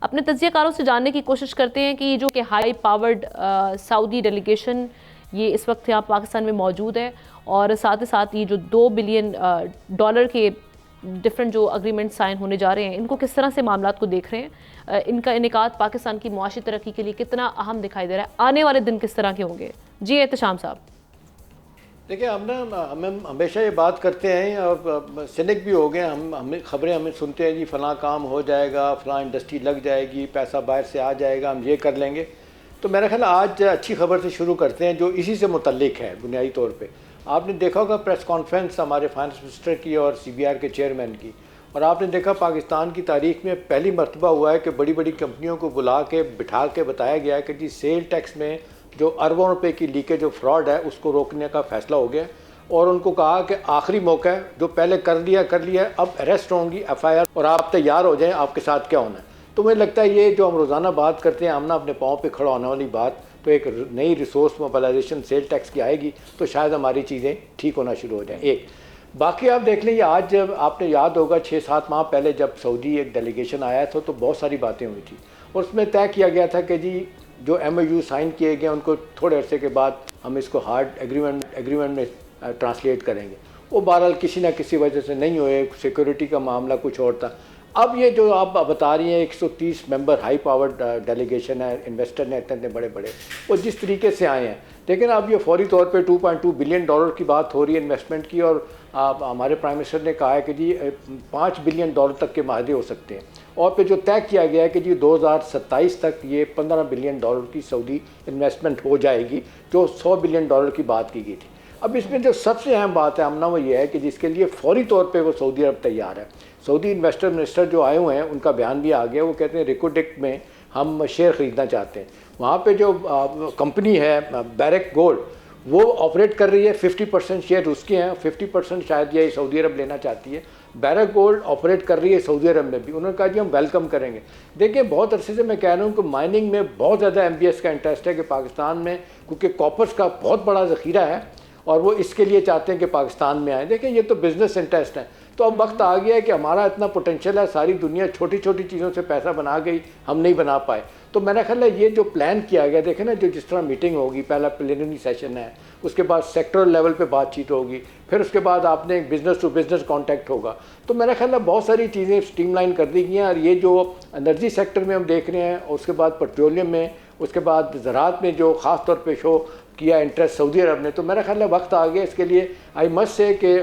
اپنے تجزیہ کاروں سے جاننے کی کوشش کرتے ہیں کہ یہ جو کہ ہائی پاورڈ سعودی ڈیلیگیشن یہ اس وقت یہاں پاکستان میں موجود ہے، اور ساتھ ہی ساتھ یہ جو $2 بلین کے ڈفرنٹ جو اگریمنٹ سائن ہونے جا رہے ہیں، ان کو کس طرح سے معاملات کو دیکھ رہے ہیں، ان کا انعقاد پاکستان کی معاشی ترقی کے لیے کتنا اہم دکھائی دے رہا ہے، آنے والے دن کس طرح کے ہوں گے؟ جی احتشام صاحب۔ دیکھیں ہم ہمیشہ یہ بات کرتے ہیں، اور سینک بھی ہو گئے، ہمیں خبریں سنتے ہیں جی فلاں کام ہو جائے گا، فلاں انڈسٹری لگ جائے گی، پیسہ باہر سے آ جائے گا، ہم یہ کر لیں گے۔ تو میرا خیال آج اچھی خبر سے شروع کرتے ہیں جو اسی سے متعلق ہے بنیادی طور پہ۔ آپ نے دیکھا ہوگا پریس کانفرنس ہمارے فائنانس منسٹر کی اور CBR کے چیئرمین کی، اور آپ نے دیکھا پاکستان کی تاریخ میں پہلی مرتبہ ہوا ہے کہ بڑی بڑی کمپنیوں کو بلا کے بٹھا کے بتایا گیا ہے کہ جی سیل ٹیکس میں جو اربوں روپے کی لیکیج جو فراڈ ہے اس کو روکنے کا فیصلہ ہو گیا، اور ان کو کہا کہ آخری موقع ہے، جو پہلے کر لیا ہے، اب اریسٹ ہوں گی FIR، اور آپ تیار ہو جائیں آپ کے ساتھ کیا ہونا ہے۔ تو مجھے لگتا ہے یہ جو ہم روزانہ بات کرتے ہیں ہم اپنے پاؤں پہ کھڑا ہونے والی بات، تو ایک نئی ریسورس موبلائزیشن سیل ٹیکس کی آئے گی تو شاید ہماری چیزیں ٹھیک ہونا شروع ہو جائیں۔ ایک باقی آپ دیکھ لیں، یہ آج آپ نے یاد ہوگا 6-7 ماہ پہلے جب سعودی ایک ڈیلیگیشن آیا تھا تو بہت ساری باتیں ہوئی تھی، اور اس میں طے کیا گیا تھا کہ جی جو MOU سائن کیے گئے ان کو تھوڑے عرصے کے بعد ہم اس کو ہارڈ ایگریمنٹ میں ٹرانسلیٹ کریں گے۔ وہ بہرحال کسی نہ کسی وجہ سے نہیں ہوئے، سیکورٹی کا معاملہ کچھ اور تھا۔ اب یہ جو آپ بتا رہی ہیں 130 ممبر ہائی پاورڈ ڈیلیگیشن ہے، انویسٹر نے اتنے بڑے بڑے، وہ جس طریقے سے آئے ہیں، لیکن اب یہ فوری طور پہ $2.2 بلین کی بات ہو رہی ہے انویسٹمنٹ کی، اور ہمارے پرائم منسٹر نے کہا ہے کہ جی $5 بلین تک کے معاہدے ہو سکتے ہیں، اور پھر جو طے کیا گیا ہے کہ جی 2027 تک یہ $15 بلین کی سعودی انویسٹمنٹ ہو جائے گی، جو $100 بلین کی بات کی گئی تھی۔ اب اس میں جو سب سے اہم بات ہے امنا وہ یہ ہے کہ جس کے لیے فوری طور پہ وہ سعودی عرب تیار ہے۔ سعودی انویسٹر منسٹر جو آئے ہوئے ہیں ان کا بیان بھی آ گیا، وہ کہتے ہیں ریکوڈکٹ میں ہم شیئر خریدنا چاہتے ہیں۔ وہاں پہ جو کمپنی ہے بیرک گولڈ وہ آپریٹ کر رہی ہے، 50% شیئر اس کے ہیں، 50% شاید یہ سعودی عرب لینا چاہتی ہے۔ بیرک گولڈ آپریٹ کر رہی ہے سعودی عرب میں بھی، انہوں نے کہا جی ہم ویلکم کریں گے۔ دیکھیں بہت عرصے سے میں کہہ رہا ہوں کہ مائننگ میں بہت زیادہ MBS کا انٹرسٹ ہے کہ پاکستان میں، کیونکہ کاپرس کا بہت بڑا ذخیرہ ہے اور وہ اس کے لیے چاہتے ہیں کہ پاکستان میں آئیں۔ دیکھیں یہ تو بزنس انٹرسٹ ہے، تو اب وقت آ گیا ہے کہ ہمارا اتنا پوٹینشیل ہے، ساری دنیا چھوٹی چھوٹی چیزوں سے پیسہ بنا گئی، ہم نہیں بنا پائے۔ تو میرا خیال ہے یہ جو پلان کیا گیا، دیکھیں نا جو جس طرح میٹنگ ہوگی، پہلا پلینری سیشن ہے، اس کے بعد سیکٹرل لیول پہ بات چیت ہوگی، پھر اس کے بعد آپ نے بزنس ٹو بزنس کانٹیکٹ ہوگا، تو میرا خیال ہے بہت ساری چیزیں اسٹریم لائن کر دی گئی ہیں۔ اور یہ جو انرجی سیکٹر میں ہم دیکھ رہے ہیں، اور اس کے بعد پیٹرولیم میں، اس کے بعد زراعت میں جو خاص طور پہ شو کیا انٹرسٹ سعودی عرب نے، تو میرا خیال ہے وقت آ گیا اس کے لیے۔ آئی مسٹ سے کہ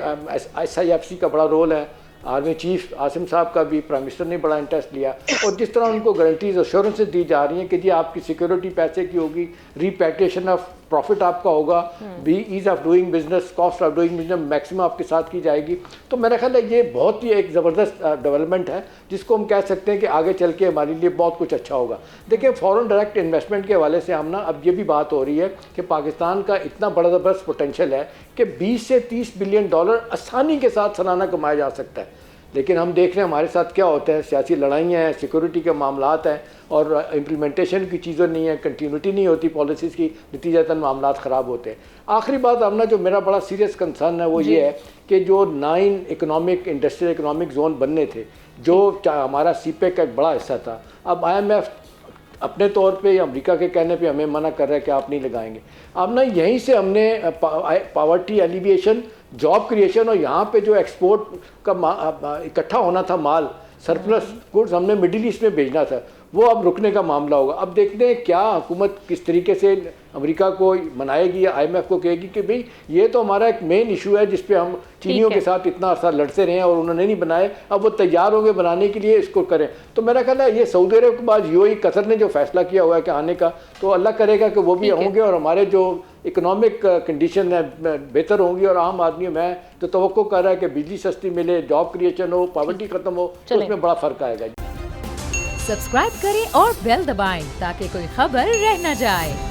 SIFC کا بڑا رول ہے، آرمی چیف عاصم صاحب کا بھی پرائم منسٹر نے بڑا انٹرسٹ لیا، اور جس طرح ان کو گارنٹیز ایشورنسز دی جا رہی ہیں کہ جی آپ کی سیکورٹی پیسے کی ہوگی، ریپیٹیشن آف پروفٹ آپ کا ہوگا، بھی as of doing business, cost of doing business maximum آپ کے ساتھ کی جائے گی، تو میرا خیال ہے یہ بہت ہی ایک زبردست ڈیولپمنٹ ہے جس کو ہم کہہ سکتے ہیں کہ آگے چل کے ہمارے لیے بہت کچھ اچھا ہوگا۔ دیکھیں فورن ڈائریکٹ انویسٹمنٹ کے حوالے سے ہم اب یہ بھی بات ہو رہی ہے کہ پاکستان کا اتنا بڑا زبردست پوٹینشیل ہے کہ $20 سے $30 بلین آسانی کے ساتھ سالانہ کمایا جا سکتا ہے، لیکن ہم دیکھ رہے ہیں ہمارے ساتھ کیا ہوتا ہے، سیاسی لڑائیاں ہیں، سیکورٹی کے معاملات ہیں، اور امپلیمنٹیشن کی چیزیں نہیں ہیں، کنٹینیوٹی نہیں ہوتی پالیسیز کی، نتیجتاً معاملات خراب ہوتے ہیں۔ آخری بات ہمنا جو میرا بڑا سیریس کنسرن ہے وہ یہ ہے کہ جو 9 انڈسٹریل اکنامک زون بننے تھے، جو ہمارا CPEC کا ایک بڑا حصہ تھا، اب IMF اپنے طور پہ یا امریکہ کے کہنے پہ ہمیں منع کر رہا ہے کہ آپ نہیں لگائیں گے۔ اب نا یہیں سے ہم نے پاورٹی ایلیویشن، جاب کریشن، اور یہاں پہ جو ایکسپورٹ کا اکٹھا ہونا تھا مال، سرپلس گڈز ہم نے مڈل ایسٹ میں بھیجنا تھا، وہ اب رکنے کا معاملہ ہوگا۔ اب دیکھتے ہیں کیا حکومت کس طریقے سے امریکہ کو منائے گی یا IMF کو کہے گی کہ بھئی یہ تو ہمارا ایک مین ایشو ہے جس پہ ہم چینیوں کے ساتھ اتنا عرصہ لڑتے رہے ہیں اور انہوں نے نہیں بنائے، اب وہ تیار ہو گئے بنانے کے لیے، اس کو کریں۔ تو میرا خیال ہے یہ سعودی عرب کے بعد UAE قطر نے جو فیصلہ کیا ہوا ہے کہ آنے کا، تو اللہ کرے گا کہ وہ بھی ہوں گے، اور ہمارے جو اکنامک کنڈیشن ہے بہتر ہوں گی، اور عام آدمی میں جو توقع کر رہا ہے کہ بجلی سستی ملے، جاب کریشن ہو، پاورٹی ختم ہو، تو اس میں بڑا فرق آئے گا۔ سبسکرائب کریں اور بیل دبائیں تاکہ کوئی خبر رہ نہ جائے۔